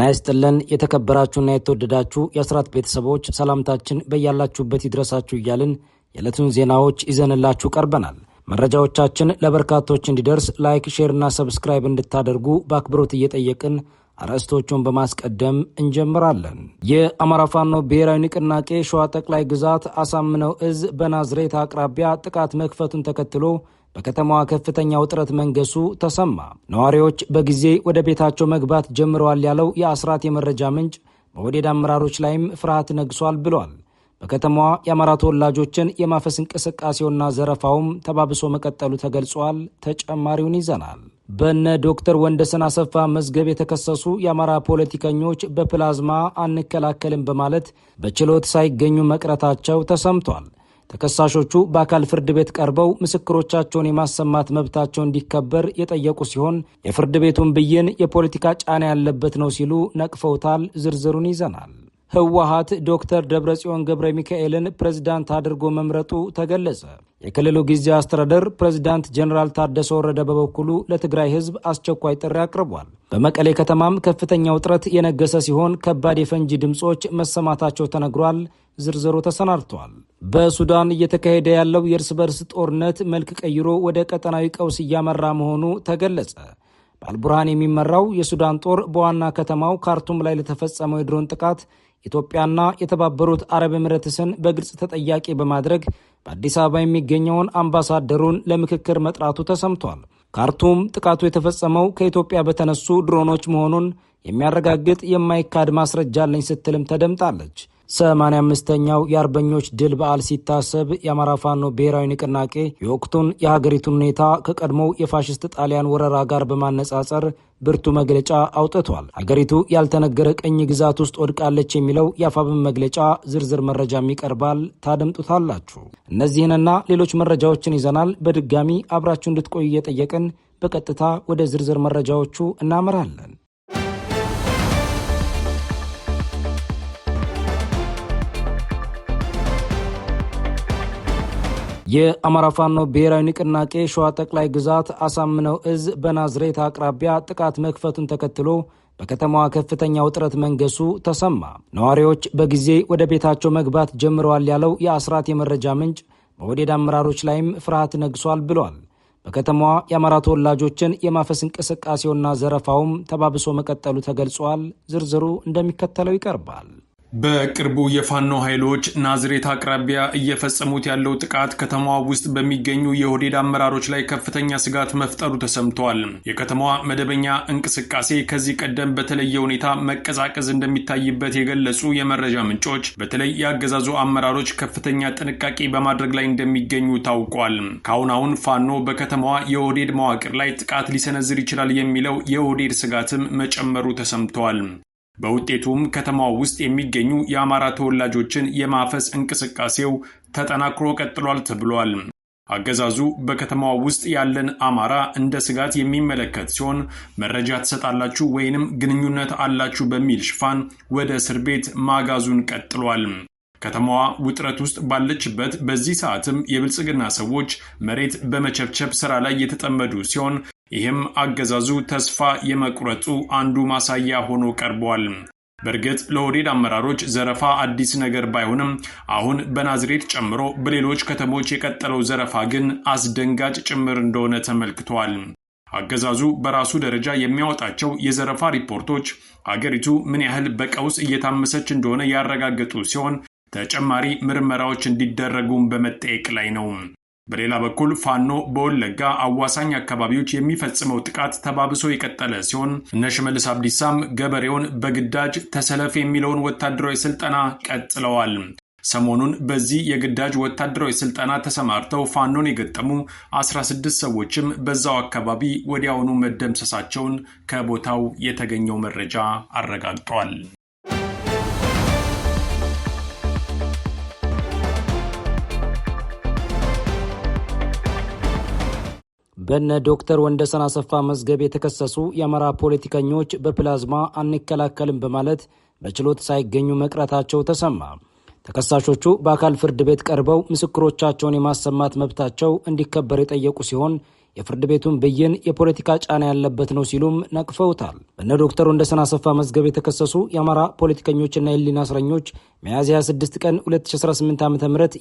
ጤና ይስጥልን የተከበራችሁና የተወደዳችሁ የአስራት ቤተሰቦች ሰላምታችን በያላችሁበት ይድረሳችሁ እያልን የዕለቱን ዜናዎች ይዘንላችሁ ቀርበናል። መረጃዎቻችን ለበርካቶች እንዲደርስ ላይክ፣ ሼር እና ሰብስክራይብ እንድታደርጉ በአክብሮት እየጠየቅን አርዕስቶቹን በማስቀደም እንጀምራለን። የአማራ ፋኖ ብሔራዊ ንቅናቄ ሸዋ ጠቅላይ ግዛት አሳምነው እዝ በናዝሬት አቅራቢያ ጥቃት መክፈቱን ተከትሎ በከተማዋ ከፍተኛ ውጥረት መንገሱ ተሰማ። ነዋሪዎች በጊዜ ወደ ቤታቸው መግባት ጀምረዋል ያለው የአስራት የመረጃ ምንጭ በወዴድ አመራሮች ላይም ፍርሃት ነግሷል ብሏል። በከተማዋ የአማራ ተወላጆችን የማፈስ እንቅስቃሴውና ዘረፋውም ተባብሶ መቀጠሉ ተገልጿል። ተጨማሪውን ይዘናል። በነ ዶክተር ወንደሰን አሰፋ መዝገብ የተከሰሱ የአማራ ፖለቲከኞች በፕላዝማ አንከላከልም በማለት በችሎት ሳይገኙ መቅረታቸው ተሰምቷል። ተከሳሾቹ በአካል ፍርድ ቤት ቀርበው ምስክሮቻቸውን የማሰማት መብታቸው እንዲከበር የጠየቁ ሲሆን የፍርድ ቤቱን ብይን የፖለቲካ ጫና ያለበት ነው ሲሉ ነቅፈውታል። ዝርዝሩን ይዘናል። ህወሓት ዶክተር ደብረጽዮን ገብረ ሚካኤልን ፕሬዝዳንት አድርጎ መምረጡ ተገለጸ። የክልሉ ጊዜያዊ አስተዳደር ፕሬዝዳንት ጀኔራል ታደሰ ወረደ በበኩሉ ለትግራይ ህዝብ አስቸኳይ ጥሪ አቅርቧል። በመቀሌ ከተማም ከፍተኛ ውጥረት የነገሰ ሲሆን ከባድ የፈንጂ ድምጾች መሰማታቸው ተነግሯል። ዝርዝሩ ተሰናድቷል። በሱዳን እየተካሄደ ያለው የእርስ በርስ ጦርነት መልክ ቀይሮ ወደ ቀጠናዊ ቀውስ እያመራ መሆኑ ተገለጸ። በአልቡርሃን የሚመራው የሱዳን ጦር በዋና ከተማው ካርቱም ላይ ለተፈጸመው የድሮን ጥቃት ኢትዮጵያና የተባበሩት አረብ ኤምሬትስን በግልጽ ተጠያቂ በማድረግ በአዲስ አበባ የሚገኘውን አምባሳደሩን ለምክክር መጥራቱ ተሰምቷል። ካርቱም ጥቃቱ የተፈጸመው ከኢትዮጵያ በተነሱ ድሮኖች መሆኑን የሚያረጋግጥ የማይካድ ማስረጃ አለኝ ስትልም ተደምጣለች። 85ኛው የአርበኞች ድል በዓል ሲታሰብ የአማራ ፋኖ ብሔራዊ ንቅናቄ የወቅቱን የሀገሪቱን ሁኔታ ከቀድሞው የፋሽስት ጣሊያን ወረራ ጋር በማነጻጸር ብርቱ መግለጫ አውጥቷል። ሀገሪቱ ያልተነገረ ቅኝ ግዛት ውስጥ ወድቃለች የሚለው የአፋብን መግለጫ ዝርዝር መረጃም ይቀርባል። ታደምጡታላችሁ። እነዚህንና ሌሎች መረጃዎችን ይዘናል። በድጋሚ አብራችሁ እንድትቆዩ እየጠየቅን በቀጥታ ወደ ዝርዝር መረጃዎቹ እናመራለን። የአማራ ፋኖ ብሔራዊ ንቅናቄ ሸዋ ጠቅላይ ግዛት አሳምነው እዝ በናዝሬት አቅራቢያ ጥቃት መክፈቱን ተከትሎ በከተማዋ ከፍተኛ ውጥረት መንገሱ ተሰማ። ነዋሪዎች በጊዜ ወደ ቤታቸው መግባት ጀምረዋል ያለው የአስራት የመረጃ ምንጭ በወዴድ አመራሮች ላይም ፍርሃት ነግሷል ብሏል። በከተማዋ የአማራ ተወላጆችን የማፈስ እንቅስቃሴውና ዘረፋውም ተባብሶ መቀጠሉ ተገልጿል። ዝርዝሩ እንደሚከተለው ይቀርባል። በቅርቡ የፋኖ ኃይሎች ናዝሬት አቅራቢያ እየፈጸሙት ያለው ጥቃት ከተማዋ ውስጥ በሚገኙ የኦህዴድ አመራሮች ላይ ከፍተኛ ስጋት መፍጠሩ ተሰምቷል። የከተማዋ መደበኛ እንቅስቃሴ ከዚህ ቀደም በተለየ ሁኔታ መቀዛቀዝ እንደሚታይበት የገለጹ የመረጃ ምንጮች በተለይ የአገዛዙ አመራሮች ከፍተኛ ጥንቃቄ በማድረግ ላይ እንደሚገኙ ታውቋል። ከአሁን ፋኖ በከተማዋ የኦህዴድ መዋቅር ላይ ጥቃት ሊሰነዝር ይችላል የሚለው የኦህዴድ ስጋትም መጨመሩ ተሰምቷል። በውጤቱም ከተማዋ ውስጥ የሚገኙ የአማራ ተወላጆችን የማፈስ እንቅስቃሴው ተጠናክሮ ቀጥሏል ተብሏል። አገዛዙ በከተማዋ ውስጥ ያለን አማራ እንደ ስጋት የሚመለከት ሲሆን መረጃ ትሰጣላችሁ ወይንም ግንኙነት አላችሁ በሚል ሽፋን ወደ እስር ቤት ማጋዙን ቀጥሏል። ከተማዋ ውጥረት ውስጥ ባለችበት በዚህ ሰዓትም የብልጽግና ሰዎች መሬት በመቸብቸብ ስራ ላይ የተጠመዱ ሲሆን ይህም አገዛዙ ተስፋ የመቁረጡ አንዱ ማሳያ ሆኖ ቀርቧል። በእርግጥ ለኦህዴድ አመራሮች ዘረፋ አዲስ ነገር ባይሆንም አሁን በናዝሬት ጨምሮ በሌሎች ከተሞች የቀጠለው ዘረፋ ግን አስደንጋጭ ጭምር እንደሆነ ተመልክቷል። አገዛዙ በራሱ ደረጃ የሚያወጣቸው የዘረፋ ሪፖርቶች አገሪቱ ምን ያህል በቀውስ እየታመሰች እንደሆነ ያረጋገጡ ሲሆን ተጨማሪ ምርመራዎች እንዲደረጉም በመጠየቅ ላይ ነው። በሌላ በኩል ፋኖ በወለጋ አዋሳኝ አካባቢዎች የሚፈጽመው ጥቃት ተባብሶ የቀጠለ ሲሆን እነ ሽመልስ አብዲሳም ገበሬውን በግዳጅ ተሰለፍ የሚለውን ወታደራዊ ስልጠና ቀጥለዋል። ሰሞኑን በዚህ የግዳጅ ወታደራዊ ስልጠና ተሰማርተው ፋኖን የገጠሙ 16 ሰዎችም በዛው አካባቢ ወዲያውኑ መደምሰሳቸውን ከቦታው የተገኘው መረጃ አረጋግጧል። በነ ዶክተር ወንደሰን አሰፋ መዝገብ የተከሰሱ የአማራ ፖለቲከኞች በፕላዝማ አንከላከልም በማለት በችሎት ሳይገኙ መቅረታቸው ተሰማ። ተከሳሾቹ በአካል ፍርድ ቤት ቀርበው ምስክሮቻቸውን የማሰማት መብታቸው እንዲከበር የጠየቁ ሲሆን የፍርድ ቤቱን ብይን የፖለቲካ ጫና ያለበት ነው ሲሉም ነቅፈውታል። በእነ ዶክተር ወንደሰን አሰፋ መዝገብ የተከሰሱ የአማራ ፖለቲከኞችና የህሊና እስረኞች ሚያዝያ 26 ቀን 2018 ዓ.ም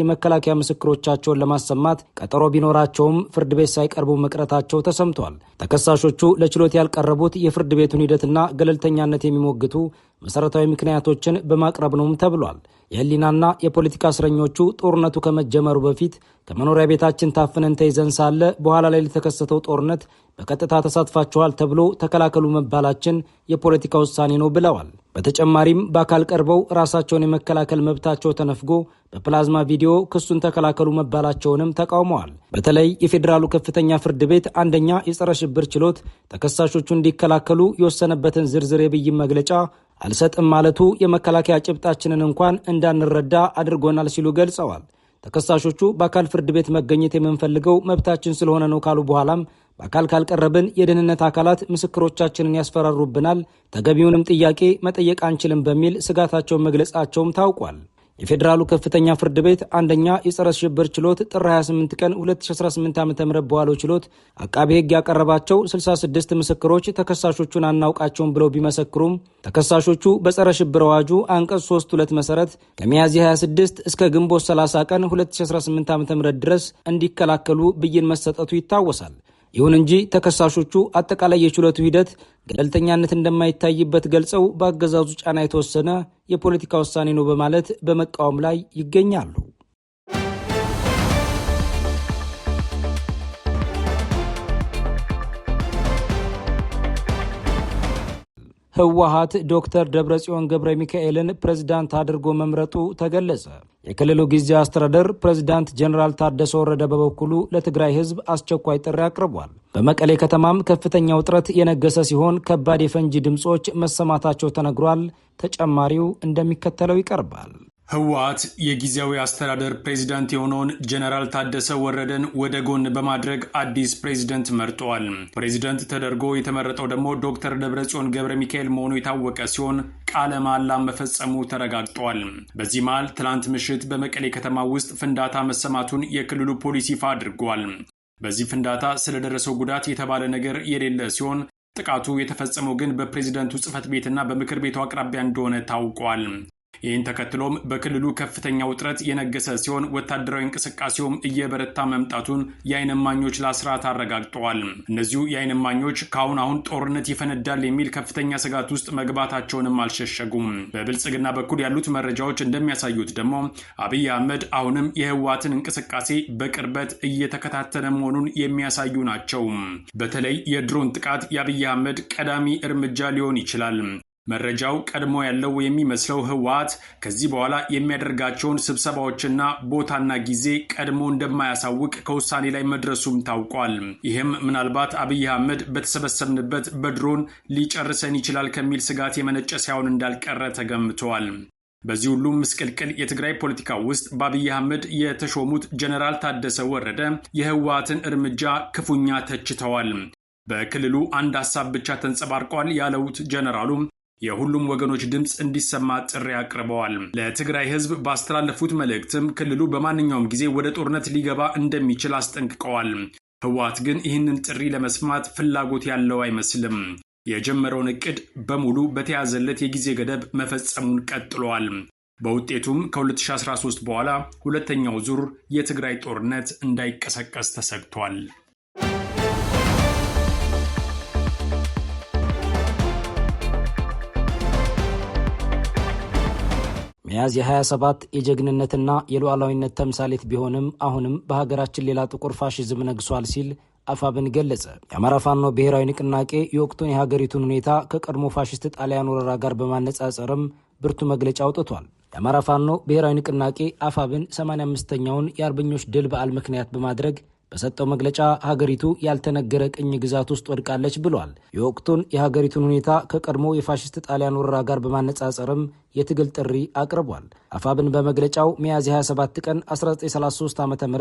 የመከላከያ ምስክሮቻቸውን ለማሰማት ቀጠሮ ቢኖራቸውም ፍርድ ቤት ሳይቀርቡ መቅረታቸው ተሰምቷል። ተከሳሾቹ ለችሎት ያልቀረቡት የፍርድ ቤቱን ሂደትና ገለልተኛነት የሚሞግቱ መሰረታዊ ምክንያቶችን በማቅረብ ነውም ተብሏል። የህሊናና የፖለቲካ እስረኞቹ ጦርነቱ ከመጀመሩ በፊት ከመኖሪያ ቤታችን ታፍነን ተይዘን ሳለ በኋላ ላይ ለተከሰተው ጦርነት በቀጥታ ተሳትፋቸዋል ተብሎ ተከላከሉ መባላችን የፖለቲካ ውሳኔ ነው ብለዋል። በተጨማሪም በአካል ቀርበው ራሳቸውን የመከላከል መብታቸው ተነፍጎ በፕላዝማ ቪዲዮ ክሱን ተከላከሉ መባላቸውንም ተቃውመዋል። በተለይ የፌዴራሉ ከፍተኛ ፍርድ ቤት አንደኛ የጸረ ሽብር ችሎት ተከሳሾቹ እንዲከላከሉ የወሰነበትን ዝርዝር የብይን መግለጫ አልሰጥም ማለቱ የመከላከያ ጭብጣችንን እንኳን እንዳንረዳ አድርጎናል ሲሉ ገልጸዋል። ተከሳሾቹ በአካል ፍርድ ቤት መገኘት የምንፈልገው መብታችን ስለሆነ ነው ካሉ በኋላም በአካል ካልቀረብን የደህንነት አካላት ምስክሮቻችንን ያስፈራሩብናል፣ ተገቢውንም ጥያቄ መጠየቅ አንችልም በሚል ስጋታቸውን መግለጻቸውም ታውቋል። የፌዴራሉ ከፍተኛ ፍርድ ቤት አንደኛ የጸረ ሽብር ችሎት ጥር 28 ቀን 2018 ዓ.ም በዋለው ችሎት አቃቤ ሕግ ያቀረባቸው 66 ምስክሮች ተከሳሾቹን አናውቃቸውም ብለው ቢመሰክሩም ተከሳሾቹ በጸረ ሽብር አዋጁ አንቀጽ 3(2) መሰረት ከሚያዝያ 26 እስከ ግንቦት 30 ቀን 2018 ዓ.ም ድረስ እንዲከላከሉ ብይን መሰጠቱ ይታወሳል። ይሁን እንጂ ተከሳሾቹ አጠቃላይ የችሎቱ ሂደት ገለልተኛነት እንደማይታይበት ገልጸው በአገዛዙ ጫና የተወሰነ የፖለቲካ ውሳኔ ነው በማለት በመቃወም ላይ ይገኛሉ። ህወሓት ዶክተር ደብረጽዮን ገብረ ሚካኤልን ፕሬዝዳንት አድርጎ መምረጡ ተገለጸ። የክልሉ ጊዜያዊ አስተዳደር ፕሬዝዳንት ጀነራል ታደሰ ወረደ በበኩሉ ለትግራይ ህዝብ አስቸኳይ ጥሪ አቅርቧል። በመቀሌ ከተማም ከፍተኛ ውጥረት የነገሰ ሲሆን ከባድ የፈንጂ ድምጾች መሰማታቸው ተነግሯል። ተጨማሪው እንደሚከተለው ይቀርባል። ህወሓት የጊዜያዊ አስተዳደር ፕሬዝዳንት የሆነውን ጀነራል ታደሰ ወረደን ወደ ጎን በማድረግ አዲስ ፕሬዝዳንት መርጧል። ፕሬዝዳንት ተደርጎ የተመረጠው ደግሞ ዶክተር ደብረጽዮን ገብረ ሚካኤል መሆኑ የታወቀ ሲሆን ቃለ መሃላ መፈጸሙ ተረጋግጧል። በዚህ መሃል ትላንት ምሽት በመቀሌ ከተማ ውስጥ ፍንዳታ መሰማቱን የክልሉ ፖሊስ ይፋ አድርጓል። በዚህ ፍንዳታ ስለደረሰው ጉዳት የተባለ ነገር የሌለ ሲሆን ጥቃቱ የተፈጸመው ግን በፕሬዝዳንቱ ጽሕፈት ቤትና በምክር ቤቱ አቅራቢያ እንደሆነ ታውቋል። ይህን ተከትሎም በክልሉ ከፍተኛ ውጥረት የነገሰ ሲሆን ወታደራዊ እንቅስቃሴውም እየበረታ መምጣቱን የዓይን እማኞች ለአስራት አረጋግጠዋል። እነዚሁ የዓይን እማኞች አሁን ጦርነት ይፈነዳል የሚል ከፍተኛ ስጋት ውስጥ መግባታቸውንም አልሸሸጉም። በብልጽግና በኩል ያሉት መረጃዎች እንደሚያሳዩት ደግሞ አብይ አህመድ አሁንም የህወሓትን እንቅስቃሴ በቅርበት እየተከታተለ መሆኑን የሚያሳዩ ናቸው። በተለይ የድሮን ጥቃት የአብይ አህመድ ቀዳሚ እርምጃ ሊሆን ይችላል። መረጃው ቀድሞ ያለው የሚመስለው ህወሓት ከዚህ በኋላ የሚያደርጋቸውን ስብሰባዎችና ቦታና ጊዜ ቀድሞ እንደማያሳውቅ ከውሳኔ ላይ መድረሱም ታውቋል። ይህም ምናልባት አብይ አህመድ በተሰበሰብንበት በድሮን ሊጨርሰን ይችላል ከሚል ስጋት የመነጨ ሳይሆን እንዳልቀረ ተገምተዋል። በዚህ ሁሉ ምስቅልቅል የትግራይ ፖለቲካ ውስጥ በአብይ አህመድ የተሾሙት ጀነራል ታደሰ ወረደ የህወሓትን እርምጃ ክፉኛ ተችተዋል። በክልሉ አንድ ሀሳብ ብቻ ተንጸባርቋል ያሉት ጀነራሉ የሁሉም ወገኖች ድምፅ እንዲሰማ ጥሪ አቅርበዋል። ለትግራይ ህዝብ ባስተላለፉት መልእክትም ክልሉ በማንኛውም ጊዜ ወደ ጦርነት ሊገባ እንደሚችል አስጠንቅቀዋል። ህወሓት ግን ይህንን ጥሪ ለመስማት ፍላጎት ያለው አይመስልም። የጀመረውን እቅድ በሙሉ በተያዘለት የጊዜ ገደብ መፈጸሙን ቀጥሏል። በውጤቱም ከ2013 በኋላ ሁለተኛው ዙር የትግራይ ጦርነት እንዳይቀሰቀስ ተሰግቷል። ሚያዝያ 27 የጀግንነትና የሉዓላዊነት ተምሳሌት ቢሆንም አሁንም በሀገራችን ሌላ ጥቁር ፋሽዝም ነግሷል ሲል አፋብን ገለጸ። የአማራ ፋኖ ብሔራዊ ንቅናቄ የወቅቱን የሀገሪቱን ሁኔታ ከቀድሞ ፋሽስት ጣሊያን ወረራ ጋር በማነጻጸርም ብርቱ መግለጫ አውጥቷል። የአማራ ፋኖ ብሔራዊ ንቅናቄ አፋብን 85ኛውን የአርበኞች ድል በዓል ምክንያት በማድረግ በሰጠው መግለጫ ሀገሪቱ ያልተነገረ ቅኝ ግዛት ውስጥ ወድቃለች ብሏል። የወቅቱን የሀገሪቱን ሁኔታ ከቀድሞ የፋሽስት ጣሊያን ወረራ ጋር በማነጻጸርም የትግል ጥሪ አቅርቧል። አፋብን በመግለጫው ሚያዝያ 27 ቀን 1933 ዓ.ም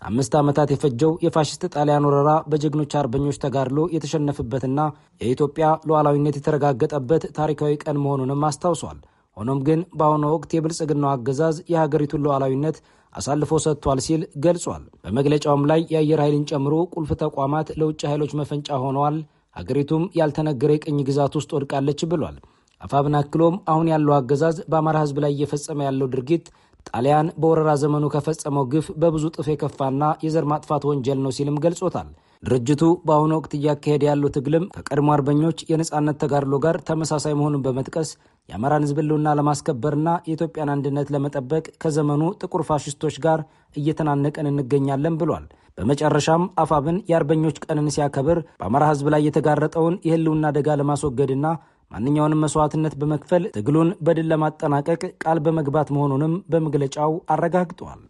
5 ዓመታት የፈጀው የፋሽስት ጣሊያን ወረራ በጀግኖች አርበኞች ተጋድሎ የተሸነፈበትና የኢትዮጵያ ሉዓላዊነት የተረጋገጠበት ታሪካዊ ቀን መሆኑንም አስታውሷል። ሆኖም ግን በአሁኑ ወቅት የብልጽግናው አገዛዝ የሀገሪቱን ሉዓላዊነት አሳልፎ ሰጥቷል ሲል ገልጿል። በመግለጫውም ላይ የአየር ኃይልን ጨምሮ ቁልፍ ተቋማት ለውጭ ኃይሎች መፈንጫ ሆነዋል፣ ሀገሪቱም ያልተነገረ የቅኝ ግዛት ውስጥ ወድቃለች ብሏል። አፋብን አክሎም አሁን ያለው አገዛዝ በአማራ ሕዝብ ላይ እየፈጸመ ያለው ድርጊት ጣሊያን በወረራ ዘመኑ ከፈጸመው ግፍ በብዙ ጥፍ የከፋና የዘር ማጥፋት ወንጀል ነው ሲልም ገልጾታል። ድርጅቱ በአሁኑ ወቅት እያካሄደ ያለው ትግልም ከቀድሞ አርበኞች የነጻነት ተጋድሎ ጋር ተመሳሳይ መሆኑን በመጥቀስ የአማራን ሕዝብ ሕልውና ለማስከበርና የኢትዮጵያን አንድነት ለመጠበቅ ከዘመኑ ጥቁር ፋሽስቶች ጋር እየተናነቀን እንገኛለን ብሏል። በመጨረሻም አፋብን የአርበኞች ቀንን ሲያከብር በአማራ ሕዝብ ላይ የተጋረጠውን የሕልውና አደጋ ለማስወገድና ማንኛውንም መስዋዕትነት በመክፈል ትግሉን በድል ለማጠናቀቅ ቃል በመግባት መሆኑንም በመግለጫው አረጋግጧል።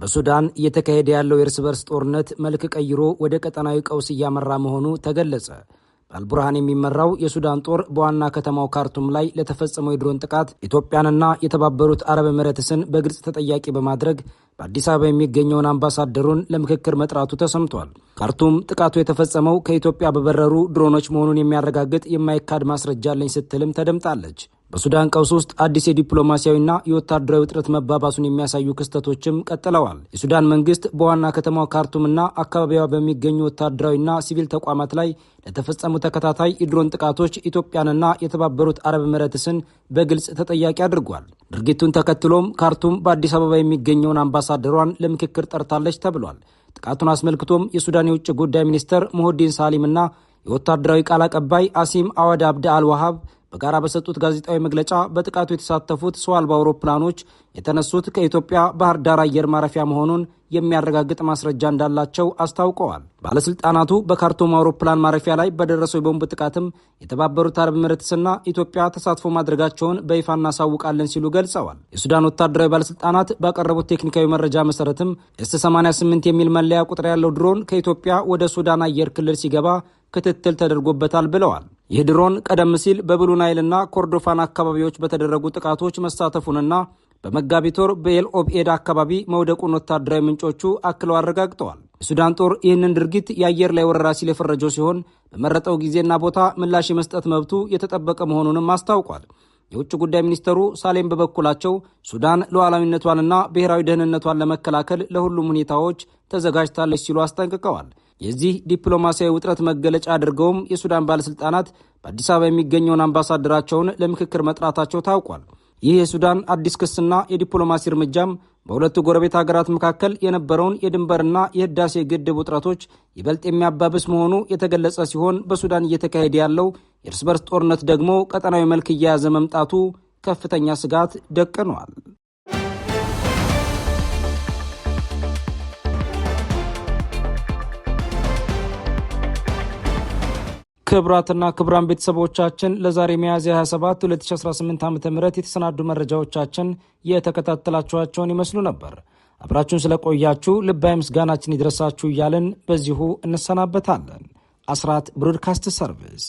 በሱዳን እየተካሄደ ያለው የእርስ በርስ ጦርነት መልክ ቀይሮ ወደ ቀጠናዊ ቀውስ እያመራ መሆኑ ተገለጸ። በአልቡርሃን የሚመራው የሱዳን ጦር በዋና ከተማው ካርቱም ላይ ለተፈጸመው የድሮን ጥቃት ኢትዮጵያንና የተባበሩት አረብ ኤሚሬትስን በግልጽ ተጠያቂ በማድረግ በአዲስ አበባ የሚገኘውን አምባሳደሩን ለምክክር መጥራቱ ተሰምቷል። ካርቱም ጥቃቱ የተፈጸመው ከኢትዮጵያ በበረሩ ድሮኖች መሆኑን የሚያረጋግጥ የማይካድ ማስረጃ አለኝ ስትልም ተደምጣለች። በሱዳን ቀውስ ውስጥ አዲስ የዲፕሎማሲያዊና የወታደራዊ ውጥረት መባባሱን የሚያሳዩ ክስተቶችም ቀጥለዋል። የሱዳን መንግስት በዋና ከተማው ካርቱምና አካባቢዋ በሚገኙ ወታደራዊና ሲቪል ተቋማት ላይ ለተፈጸሙ ተከታታይ የድሮን ጥቃቶች ኢትዮጵያንና የተባበሩት አረብ ኤሚሬትስን በግልጽ ተጠያቂ አድርጓል። ድርጊቱን ተከትሎም ካርቱም በአዲስ አበባ የሚገኘውን አምባሳደሯን ለምክክር ጠርታለች ተብሏል። ጥቃቱን አስመልክቶም የሱዳን የውጭ ጉዳይ ሚኒስተር ሙሁዲን ሳሊምና የወታደራዊ ቃል አቀባይ አሲም አወድ አብድ አልዋሃብ በጋራ በሰጡት ጋዜጣዊ መግለጫ በጥቃቱ የተሳተፉት ሰው አልባ አውሮፕላኖች የተነሱት ከኢትዮጵያ ባህር ዳር አየር ማረፊያ መሆኑን የሚያረጋግጥ ማስረጃ እንዳላቸው አስታውቀዋል። ባለስልጣናቱ በካርቱም አውሮፕላን ማረፊያ ላይ በደረሰው የቦምብ ጥቃትም የተባበሩት አረብ ኤሚሬትስና ኢትዮጵያ ተሳትፎ ማድረጋቸውን በይፋ እናሳውቃለን ሲሉ ገልጸዋል። የሱዳን ወታደራዊ ባለስልጣናት ባቀረቡት ቴክኒካዊ መረጃ መሰረትም ኤስ-88 የሚል መለያ ቁጥር ያለው ድሮን ከኢትዮጵያ ወደ ሱዳን አየር ክልል ሲገባ ክትትል ተደርጎበታል ብለዋል። ይህ ድሮን ቀደም ሲል በብሉ ናይልና ኮርዶፋን አካባቢዎች በተደረጉ ጥቃቶች መሳተፉንና በመጋቢት ወር በኤል ኦብኤድ አካባቢ መውደቁን ወታደራዊ ምንጮቹ አክለው አረጋግጠዋል። የሱዳን ጦር ይህንን ድርጊት የአየር ላይ ወረራ ሲል የፈረጀው ሲሆን በመረጠው ጊዜና ቦታ ምላሽ የመስጠት መብቱ የተጠበቀ መሆኑንም አስታውቋል። የውጭ ጉዳይ ሚኒስተሩ ሳሌም በበኩላቸው ሱዳን ሉዓላዊነቷንና ብሔራዊ ደህንነቷን ለመከላከል ለሁሉም ሁኔታዎች ተዘጋጅታለች ሲሉ አስጠንቅቀዋል። የዚህ ዲፕሎማሲያዊ ውጥረት መገለጫ አድርገውም የሱዳን ባለስልጣናት በአዲስ አበባ የሚገኘውን አምባሳደራቸውን ለምክክር መጥራታቸው ታውቋል። ይህ የሱዳን አዲስ ክስና የዲፕሎማሲ እርምጃም በሁለቱ ጎረቤት ሀገራት መካከል የነበረውን የድንበርና የህዳሴ ግድብ ውጥረቶች ይበልጥ የሚያባብስ መሆኑ የተገለጸ ሲሆን በሱዳን እየተካሄደ ያለው የእርስ በርስ ጦርነት ደግሞ ቀጠናዊ መልክ እየያዘ መምጣቱ ከፍተኛ ስጋት ደቅኗል። ክቡራትና ክቡራን ቤተሰቦቻችን ለዛሬ ሚያዝያ 27 2018 ዓ.ም የተሰናዱ መረጃዎቻችን የተከታተላችኋቸውን ይመስሉ ነበር። አብራችሁን ስለቆያችሁ ልባዊ ምስጋናችን ይድረሳችሁ እያልን በዚሁ እንሰናበታለን። አስራት ብሮድካስት ሰርቪስ